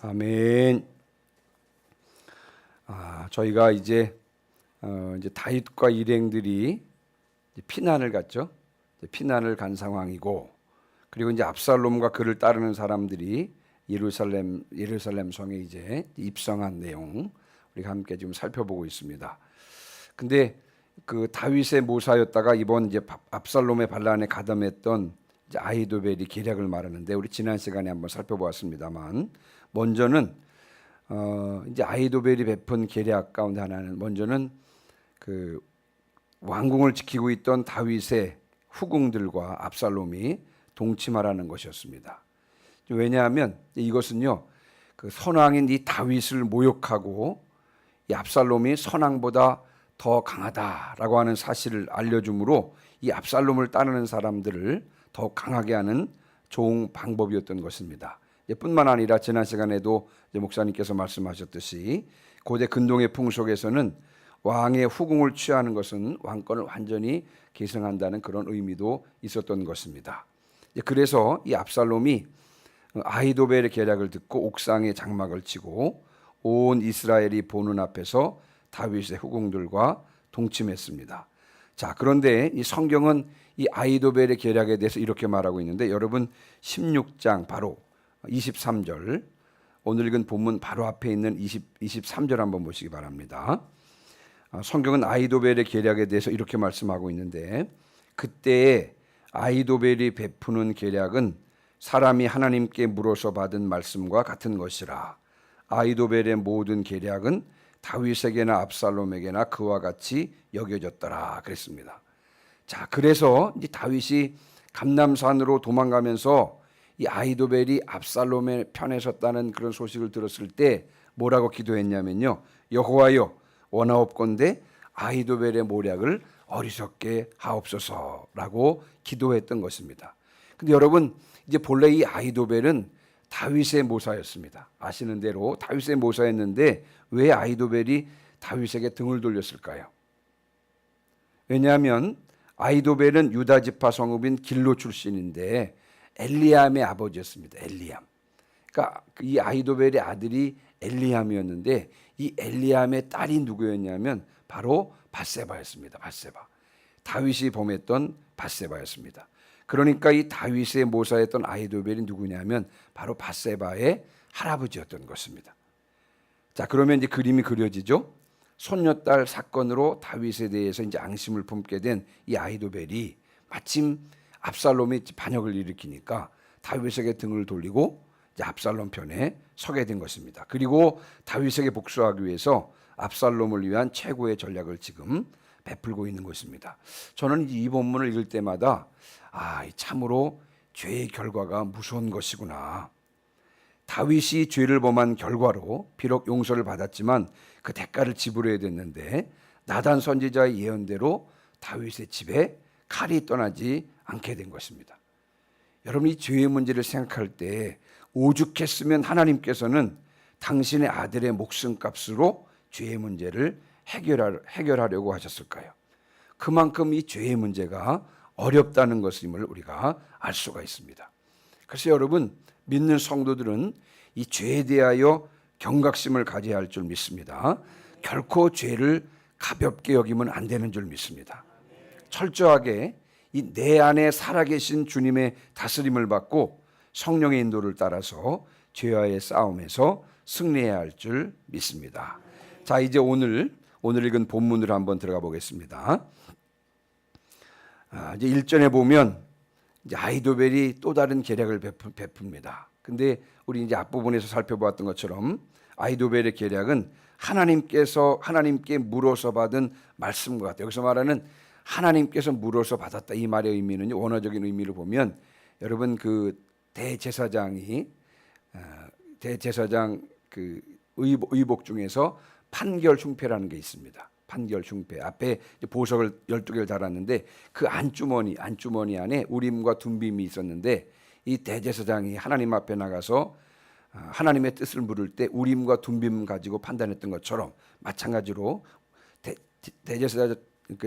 아멘. 저희가 이제 다윗과 일행들이 이제 피난을 갔죠. 피난을 간 상황이고, 그리고 이제 압살롬과 그를 따르는 사람들이 예루살렘 성에 이제 입성한 내용 우리가 함께 지금 살펴보고 있습니다. 근데 그 다윗의 모사였다가 이번 이제 압살롬의 반란에 가담했던 이제 아히도벨이 계략을 말하는데, 우리 지난 시간에 한번 살펴보았습니다만, 먼저는 이제 아히도벨이 베푼 계략 가운데 하나는, 먼저는 그 왕궁을 지키고 있던 다윗의 후궁들과 압살롬이 동침하라는 것이었습니다. 왜냐하면 이것은요, 그 선왕인 이 다윗을 모욕하고 이 압살롬이 선왕보다 더 강하다라고 하는 사실을 알려주므로 이 압살롬을 따르는 사람들을 더욱 강하게 하는 좋은 방법이었던 것입니다. 뿐만 아니라 지난 시간에도 목사님께서 말씀하셨듯이 고대 근동의 풍속에서는 왕의 후궁을 취하는 것은 왕권을 완전히 계승한다는 그런 의미도 있었던 것입니다. 그래서 이 압살롬이 아히도벨의 계략을 듣고 옥상에 장막을 치고 온 이스라엘이 보는 앞에서 다윗의 후궁들과 동침했습니다. 자, 그런데 이 성경은 이 아히도벨의 계략에 대해서 이렇게 말하고 있는데, 여러분 16장 바로 23절, 오늘 읽은 본문 바로 앞에 있는 23절 한번 보시기 바랍니다. 성경은 아히도벨의 계략에 대해서 이렇게 말씀하고 있는데, 그때에 아히도벨이 베푸는 계략은 사람이 하나님께 물어서 받은 말씀과 같은 것이라. 아히도벨의 모든 계략은 다윗에게나 압살롬에게나 그와 같이 여겨졌더라 그랬습니다. 자, 그래서 이제 다윗이 감람산으로 도망가면서 이 아히도벨이 압살롬의 편에 섰다는 그런 소식을 들었을 때 뭐라고 기도했냐면요, 여호와여 원하옵건대 아히도벨의 모략을 어리석게 하옵소서라고 기도했던 것입니다. 근데 여러분, 이제 본래 이 아히도벨은 다윗의 모사였습니다. 아시는 대로 다윗의 모사였는데 왜 아히도벨이 다윗에게 등을 돌렸을까요? 왜냐하면 아히도벨은 유다 지파 성읍인 길로 출신인데 엘리암의 아버지였습니다. 엘리암. 그러니까 이 아히도벨의 아들이 엘리암이었는데, 이 엘리암의 딸이 누구였냐면 바로 밧세바였습니다. 밧세바. 다윗이 범했던 밧세바였습니다. 그러니까 이 다윗의 모사였던 아히도벨이 누구냐면 바로 밧세바의 할아버지였던 것입니다. 자, 그러면 이제 그림이 그려지죠. 손녀딸 사건으로 다윗에 대해서 이제 앙심을 품게 된 이 아히도벨이 마침 압살롬이 반역을 일으키니까 다윗에게 등을 돌리고 이제 압살롬 편에 서게 된 것입니다. 그리고 다윗에게 복수하기 위해서 압살롬을 위한 최고의 전략을 지금 베풀고 있는 것입니다. 저는 이 본문을 읽을 때마다 참으로 죄의 결과가 무서운 것이구나. 다윗이 죄를 범한 결과로 비록 용서를 받았지만 그 대가를 지불해야 됐는데, 나단 선지자의 예언대로 다윗의 집에 칼이 떠나지 않게 된 것입니다. 여러분, 이 죄의 문제를 생각할 때 오죽했으면 하나님께서는 당신의 아들의 목숨값으로 죄의 문제를 해결하려고 하셨을까요? 그만큼 이 죄의 문제가 어렵다는 것임을 우리가 알 수가 있습니다. 그래서 여러분, 믿는 성도들은 이 죄에 대하여 경각심을 가져야 할 줄 믿습니다. 결코 죄를 가볍게 여기면 안 되는 줄 믿습니다. 철저하게 이 내 안에 살아계신 주님의 다스림을 받고 성령의 인도를 따라서 죄와의 싸움에서 승리해야 할 줄 믿습니다. 자, 이제 오늘 읽은 본문으로 한번 들어가 보겠습니다. 이제 1절에 보면 이제 아히도벨이 또 다른 계략을 베풉니다. 근데 우리 이제 앞부분에서 살펴보았던 것처럼 아히도벨의 계략은 하나님께 물어서 받은 말씀과 같아요. 여기서 말하는 하나님께서 물어서 받았다, 이 말의 의미는 원어적인 의미를 보면, 여러분 그 대제사장 그 의복 중에서 판결 흉패라는 게 있습니다. 판결 흉패 앞에 보석을 12개를 달았는데 그 안주머니 안에 우림과 둠빔이 있었는데, 이 대제사장이 하나님 앞에 나가서 하나님의 뜻을 물을 때 우림과 둠빔 가지고 판단했던 것처럼, 마찬가지로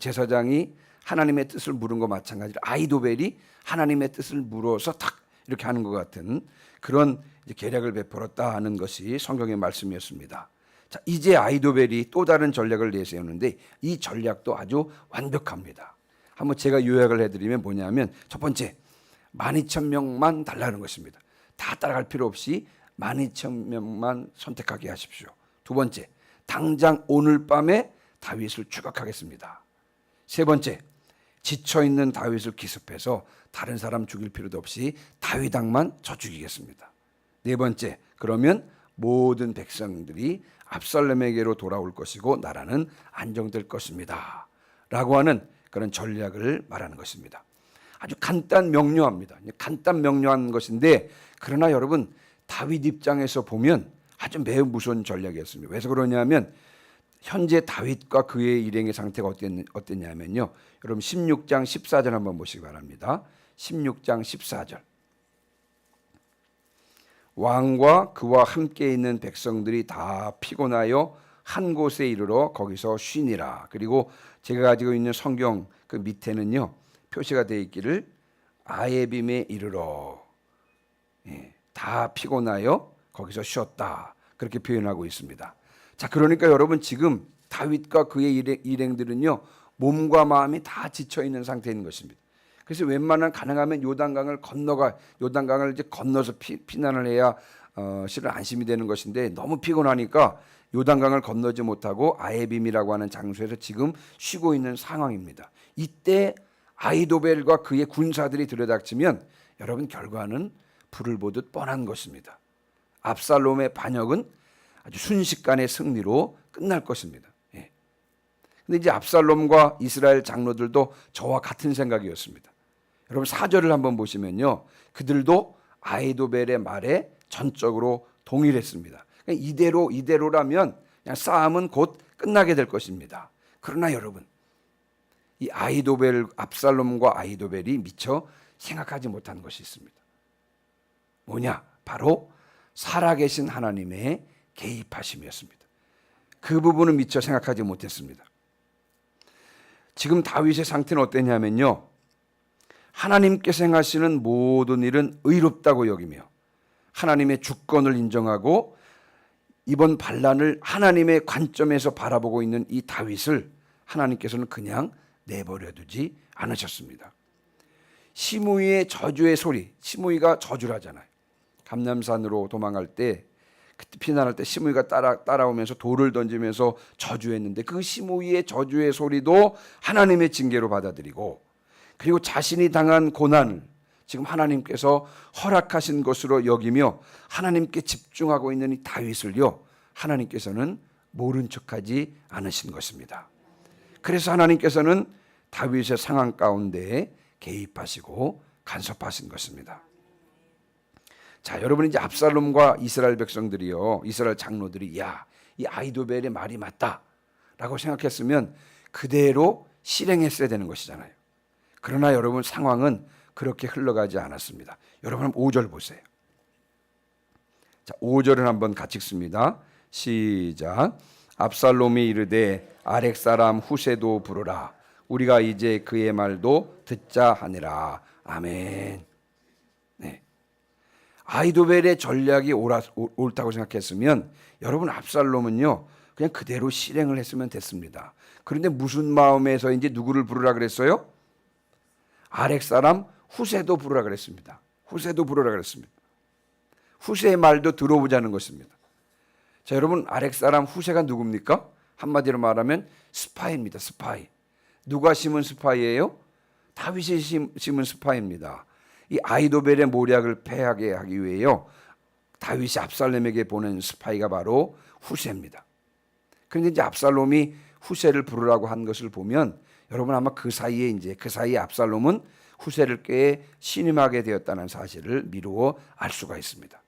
제사장이 하나님의 뜻을 물은 것 마찬가지로 아히도벨이 하나님의 뜻을 물어서 탁 이렇게 하는 것 같은 그런 계략을 베풀었다 하는 것이 성경의 말씀이었습니다. 자, 이제 아히도벨이 또 다른 전략을 내세우는데 이 전략도 아주 완벽합니다. 한번 제가 요약을 해드리면 뭐냐면 첫 번째, 12,000명만 달라는 것입니다. 다 따라갈 필요 없이 12,000명만 선택하게 하십시오. 두 번째, 당장 오늘 밤에 다윗을 추격하겠습니다. 세 번째, 지쳐있는 다윗을 기습해서 다른 사람 죽일 필요도 없이 다윗왕만 저 죽이겠습니다. 네 번째, 그러면 모든 백성들이 압살롬에게로 돌아올 것이고 나라는 안정될 것입니다. 라고 하는 그런 전략을 말하는 것입니다. 아주 간단 명료합니다. 간단 명료한 것인데 그러나 여러분 다윗 입장에서 보면 아주 매우 무서운 전략이었습니다. 왜 그러냐면 현재 다윗과 그의 일행의 상태가 어땠냐면요. 여러분 16장 14절 한번 보시기 바랍니다. 16장 14절. 왕과 그와 함께 있는 백성들이 다 피곤하여 한 곳에 이르러 거기서 쉬니라. 그리고 제가 가지고 있는 성경 그 밑에는요. 표시가 되어 있기를 아예빔에 이르러 다 피곤하여 거기서 쉬었다. 그렇게 표현하고 있습니다. 자, 그러니까 여러분 지금 다윗과 그의 일행들은요. 몸과 마음이 다 지쳐 있는 상태인 것입니다. 그래서 웬만한 가능하면 요단강을 이제 건너서 피난을 해야 실은 안심이 되는 것인데 너무 피곤하니까 요단강을 건너지 못하고 아예빔이라고 하는 장소에서 지금 쉬고 있는 상황입니다. 이때 아히도벨과 그의 군사들이 들여닥치면 여러분 결과는 불을 보듯 뻔한 것입니다. 압살롬의 반역은 아주 순식간의 승리로 끝날 것입니다. 근데 이제 압살롬과 이스라엘 장로들도 저와 같은 생각이었습니다. 여러분 4절을 한번 보시면요. 그들도 아히도벨의 말에 전적으로 동일했습니다. 이대로라면 그냥 싸움은 곧 끝나게 될 것입니다. 그러나 여러분 이 압살롬과 아히도벨이 미처 생각하지 못한 것이 있습니다. 뭐냐? 바로 살아계신 하나님의 개입하심이었습니다. 그 부분은 미처 생각하지 못했습니다. 지금 다윗의 상태는 어땠냐면요. 하나님께서 행하시는 모든 일은 의롭다고 여기며 하나님의 주권을 인정하고 이번 반란을 하나님의 관점에서 바라보고 있는 이 다윗을 하나님께서는 그냥 내버려 두지 않으셨습니다. 시므이의 저주의 소리, 시므이가 저주를 하잖아요. 감람산으로 도망갈 때 그때 피난할 때 시므이가 따라오면서 돌을 던지면서 저주했는데 그 시므이의 저주의 소리도 하나님의 징계로 받아들이고 그리고 자신이 당한 고난을 지금 하나님께서 허락하신 것으로 여기며 하나님께 집중하고 있는 이 다윗을요 하나님께서는 모른 척하지 않으신 것입니다. 그래서 하나님께서는 다윗의 상황 가운데 개입하시고 간섭하신 것입니다. 자, 여러분 이제 압살롬과 이스라엘 백성들이요, 이스라엘 장로들이 이 아히도벨의 말이 맞다라고 생각했으면 그대로 실행했어야 되는 것이잖아요. 그러나 여러분 상황은 그렇게 흘러가지 않았습니다. 여러분 5절 보세요. 자, 5절은 한번 같이 읽습니다. 시작. 압살롬이 이르되 아렉 사람 후세도 부르라. 우리가 이제 그의 말도 듣자 하니라. 아멘. 네. 아히도벨의 전략이 옳다고 생각했으면 여러분 압살롬은요 그냥 그대로 실행을 했으면 됐습니다. 그런데 무슨 마음에서 이제 누구를 부르라 그랬어요? 아렉 사람 후세도 부르라 그랬습니다. 후세도 부르라 그랬습니다. 후세의 말도 들어보자는 것입니다. 자, 여러분 아렉 사람 후세가 누굽니까? 한마디로 말하면 스파이입니다. 스파이. 누가 심은 스파이예요? 다윗이 심은 스파이입니다. 이 아히도벨의 모략을 패하게 하기 위해요. 다윗이 압살롬에게 보낸 스파이가 바로 후세입니다. 그런데 이제 압살롬이 후세를 부르라고 한 것을 보면 여러분 아마 그 사이에 압살롬은 후세를 꽤 신임하게 되었다는 사실을 미루어 알 수가 있습니다.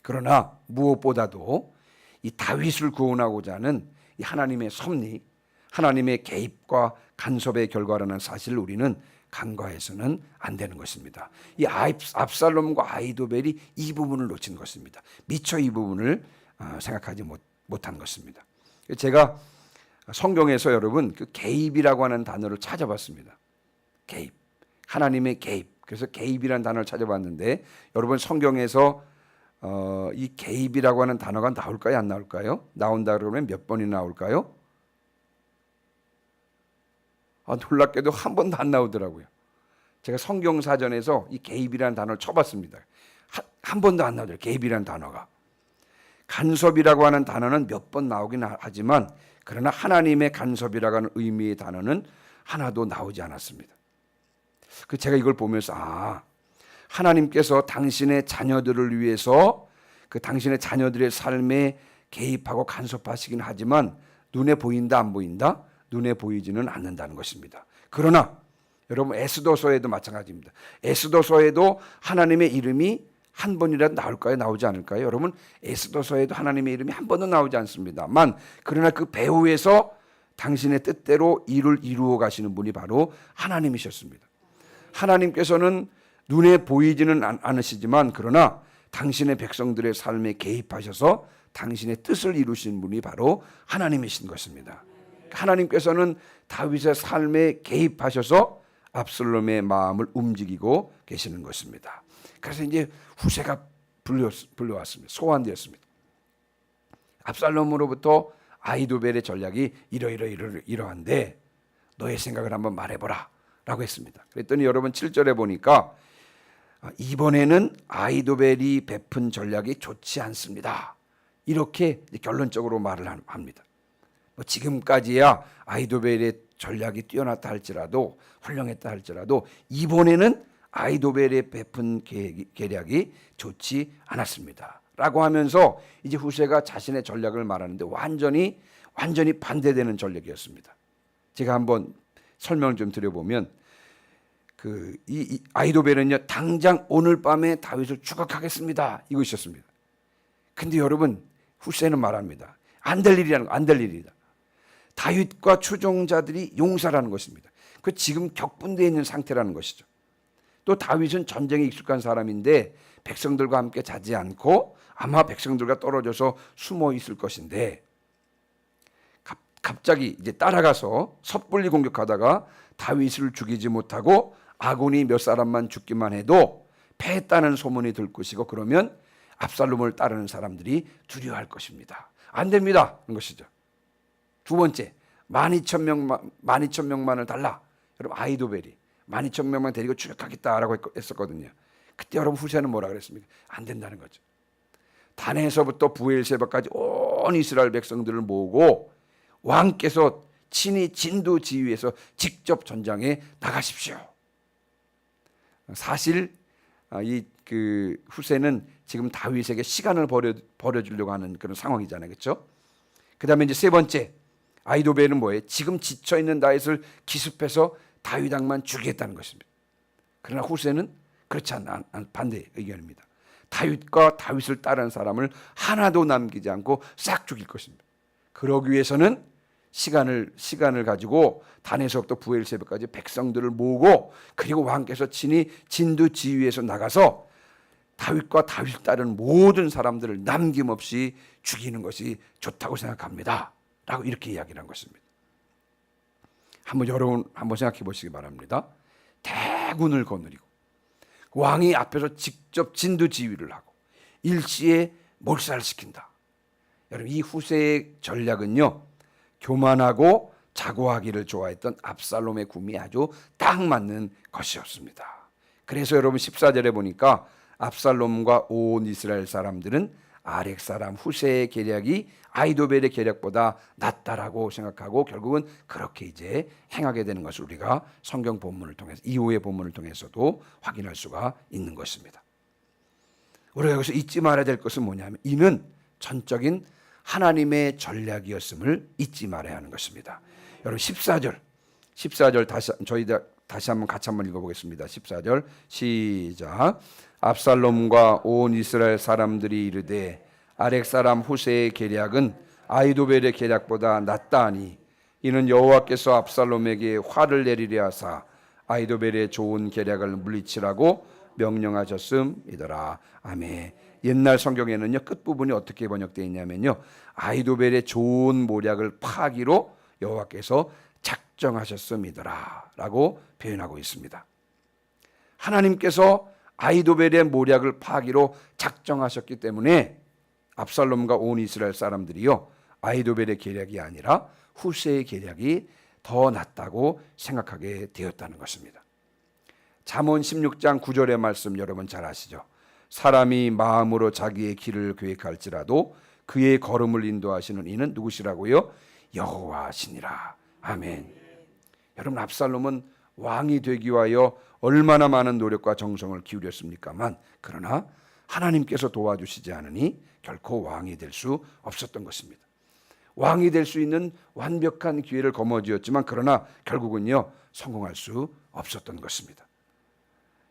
그러나 무엇보다도 이 다윗을 구원하고자 하는 이 하나님의 섭리, 하나님의 개입과 간섭의 결과라는 사실을 우리는 간과해서는 안 되는 것입니다. 이 압살롬과 아히도벨이 이 부분을 놓친 것입니다. 미처 이 부분을 생각하지 못한 것입니다. 제가 성경에서 여러분 그 개입이라고 하는 단어를 찾아봤습니다. 개입, 하나님의 개입. 그래서 개입이라는 단어를 찾아봤는데 여러분 성경에서 이 개입이라고 하는 단어가 나올까요? 안 나올까요? 나온다 그러면 몇 번이나 나올까요? 놀랍게도 한 번도 안 나오더라고요. 제가 성경사전에서 이 개입이라는 단어를 쳐봤습니다. 한 번도 안 나오더라고요. 개입이라는 단어가. 간섭이라고 하는 단어는 몇 번 나오긴 하지만 그러나 하나님의 간섭이라고 하는 의미의 단어는 하나도 나오지 않았습니다. 제가 이걸 보면서 하나님께서 당신의 자녀들을 위해서 당신의 자녀들의 삶에 개입하고 간섭하시긴 하지만 눈에 보인다 안 보인다? 눈에 보이지는 않는다는 것입니다. 그러나 여러분 에스더서에도 마찬가지입니다. 에스더서에도 하나님의 이름이 한 번이라도 나올까요? 나오지 않을까요? 여러분 에스더서에도 하나님의 이름이 한 번도 나오지 않습니다만 그러나 그 배후에서 당신의 뜻대로 일을 이루어 가시는 분이 바로 하나님이셨습니다. 하나님께서는 눈에 보이지는 않으시지만 그러나 당신의 백성들의 삶에 개입하셔서 당신의 뜻을 이루신 분이 바로 하나님이신 것입니다. 하나님께서는 다윗의 삶에 개입하셔서 압살롬의 마음을 움직이고 계시는 것입니다. 그래서 이제 후세가 불려왔습니다. 소환되었습니다. 압살롬으로부터 아히도벨의 전략이 이러한데 너의 생각을 한번 말해보라 라고 했습니다. 그랬더니 여러분 7절에 보니까 이번에는 아히도벨이 베푼 전략이 좋지 않습니다. 이렇게 결론적으로 말을 합니다. 지금까지야 아히도벨의 전략이 뛰어났다 할지라도 훌륭했다 할지라도 이번에는 아히도벨의 베푼 계략이 좋지 않았습니다. 라고 하면서 이제 후세가 자신의 전략을 말하는데 완전히 반대되는 전략이었습니다. 제가 한번 설명을 좀 드려보면 이 아히도벨은요 당장 오늘 밤에 다윗을 추격하겠습니다 이것이었습니다. 근데 여러분 후세는 말합니다. 안 될 일이다. 다윗과 추종자들이 용사라는 것입니다. 지금 격분되어 있는 상태라는 것이죠. 또 다윗은 전쟁에 익숙한 사람인데 백성들과 함께 자지 않고 아마 백성들과 떨어져서 숨어 있을 것인데 갑자기 이제 따라가서 섣불리 공격하다가 다윗을 죽이지 못하고 아군이 몇 사람만 죽기만 해도 패했다는 소문이 들 것이고 그러면 압살롬을 따르는 사람들이 두려워할 것입니다. 안 됩니다. 그런 것이죠. 두 번째, 12,000명만을 달라. 여러분 아히도벨이 12,000명만 데리고 추격하겠다라고 했었거든요. 그때 여러분 후세는 뭐라 그랬습니까? 안 된다는 거죠. 단에서부터 부엘세바까지 온 이스라엘 백성들을 모으고 왕께서 친히 진두지휘해서 직접 전장에 나가십시오. 사실 이 후세는 지금 다윗에게 시간을 버려주려고 하는 그런 상황이잖아요, 그렇죠? 그다음에 이제 세 번째 아히도벨은 뭐예요? 지금 지쳐 있는 다윗을 기습해서 다윗 왕만 죽이겠다는 것입니다. 그러나 후세는 그렇지 않은 반대 의견입니다. 다윗과 다윗을 따르는 사람을 하나도 남기지 않고 싹 죽일 것입니다. 그러기 위해서는 시간을 가지고 단에서부터 부엘세바까지 백성들을 모으고 그리고 왕께서 친히 진두지휘에서 나가서 다윗과 다윗 따르는 모든 사람들을 남김없이 죽이는 것이 좋다고 생각합니다. 라고 이렇게 이야기를 한 것입니다. 여러분 한번 생각해 보시기 바랍니다. 대군을 거느리고 왕이 앞에서 직접 진두지휘를 하고 일시에 몰살시킨다. 여러분 이 후세의 전략은요 교만하고 자고하기를 좋아했던 압살롬의 꿈이 아주 딱 맞는 것이었습니다. 그래서 여러분 14절에 보니까 압살롬과 온 이스라엘 사람들은 아렉 사람 후세의 계략이 아히도벨의 계략보다 낫다라고 생각하고 결국은 그렇게 이제 행하게 되는 것을 우리가 성경 본문을 통해서 이후의 본문을 통해서도 확인할 수가 있는 것입니다. 우리가 여기서 잊지 말아야 될 것은 뭐냐면 이는 전적인 하나님의 전략이었음을 잊지 말아야 하는 것입니다. 여러분 14절 다시 한번 같이 한번 읽어보겠습니다. 14절 시작. 압살롬과 온 이스라엘 사람들이 이르되 아렉 사람 후세의 계략은 아히도벨의 계략보다 낫다 하니 이는 여호와께서 압살롬에게 화를 내리려 하사 아히도벨의 좋은 계략을 물리치라고 명령하셨음이더라. 아멘. 옛날 성경에는요 끝부분이 어떻게 번역되어 있냐면요 아히도벨의 좋은 모략을 파기로 여호와께서 작정하셨음이더라 라고 표현하고 있습니다. 하나님께서 아히도벨의 모략을 파기로 작정하셨기 때문에 압살롬과 온 이스라엘 사람들이요, 아히도벨의 계략이 아니라 후세의 계략이 더 낫다고 생각하게 되었다는 것입니다. 잠언 16장 9절의 말씀 여러분 잘 아시죠? 사람이 마음으로 자기의 길을 계획할지라도 그의 걸음을 인도하시는 이는 누구시라고요? 여호와시니라. 아멘. 여러분, 압살롬은 왕이 되기 위하여 얼마나 많은 노력과 정성을 기울였습니까만, 그러나 하나님께서 도와주시지 않으니 결코 왕이 될 수 없었던 것입니다. 왕이 될 수 있는 완벽한 기회를 거머쥐었지만 그러나 결국은요, 성공할 수 없었던 것입니다.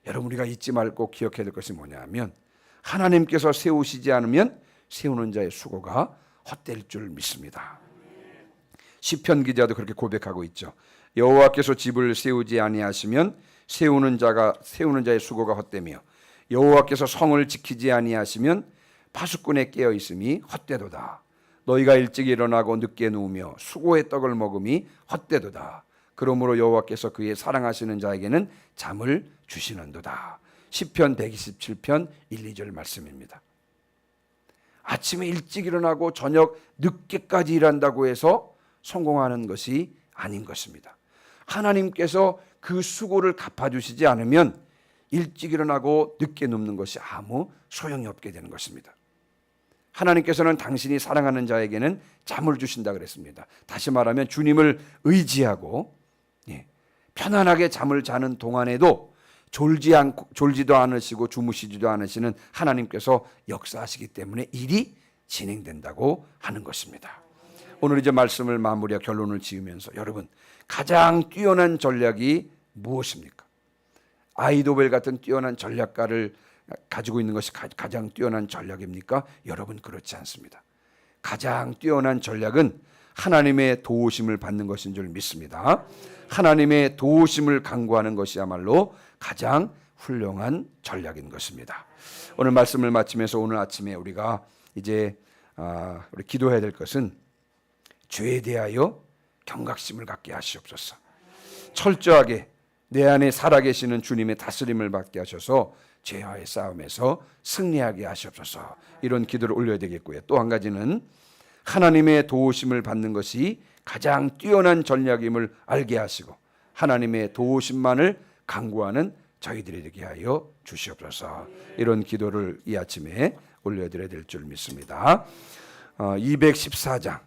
여러분, 우리가 잊지 말고 기억해야 될 것이 뭐냐면, 하나님께서 세우시지 않으면 세우는 자의 수고가 헛될 줄 믿습니다. 시편 기자도 그렇게 고백하고 있죠. 여호와께서 집을 세우지 아니하시면 세우는 자의 수고가 헛되며 여호와께서 성을 지키지 아니하시면 파수꾼에 깨어 있음이 헛되도다. 너희가 일찍 일어나고 늦게 누우며 수고의 떡을 먹음이 헛되도다. 그러므로 여호와께서 그의 사랑하시는 자에게는 잠을 주시는도다. 시편 127편 1, 2절 말씀입니다. 아침에 일찍 일어나고 저녁 늦게까지 일한다고 해서 성공하는 것이 아닌 것입니다. 하나님께서 그 수고를 갚아주시지 않으면 일찍 일어나고 늦게 눕는 것이 아무 소용이 없게 되는 것입니다. 하나님께서는 당신이 사랑하는 자에게는 잠을 주신다 그랬습니다. 다시 말하면 주님을 의지하고 편안하게 잠을 자는 동안에도 졸지도 않으시고 주무시지도 않으시는 하나님께서 역사하시기 때문에 일이 진행된다고 하는 것입니다. 오늘 이제 말씀을 마무리하고 결론을 지으면서 여러분, 가장 뛰어난 전략이 무엇입니까? 아히도벨 같은 뛰어난 전략가를 가지고 있는 것이 가장 뛰어난 전략입니까? 여러분, 그렇지 않습니다. 가장 뛰어난 전략은 하나님의 도우심을 받는 것인 줄 믿습니다. 하나님의 도우심을 간구하는 것이야말로 가장 훌륭한 전략인 것입니다. 오늘 말씀을 마치면서 오늘 아침에 우리가 이제 우리 기도해야 될 것은 죄에 대하여 경각심을 갖게 하시옵소서. 철저하게 내 안에 살아계시는 주님의 다스림을 받게 하셔서 죄와의 싸움에서 승리하게 하시옵소서. 이런 기도를 올려야 되겠고요. 또 한 가지는 하나님의 도우심을 받는 것이 가장 뛰어난 전략임을 알게 하시고 하나님의 도우심만을 간구하는 저희들이 되게 하여 주시옵소서. 이런 기도를 이 아침에 올려드려야 될 줄 믿습니다. 214장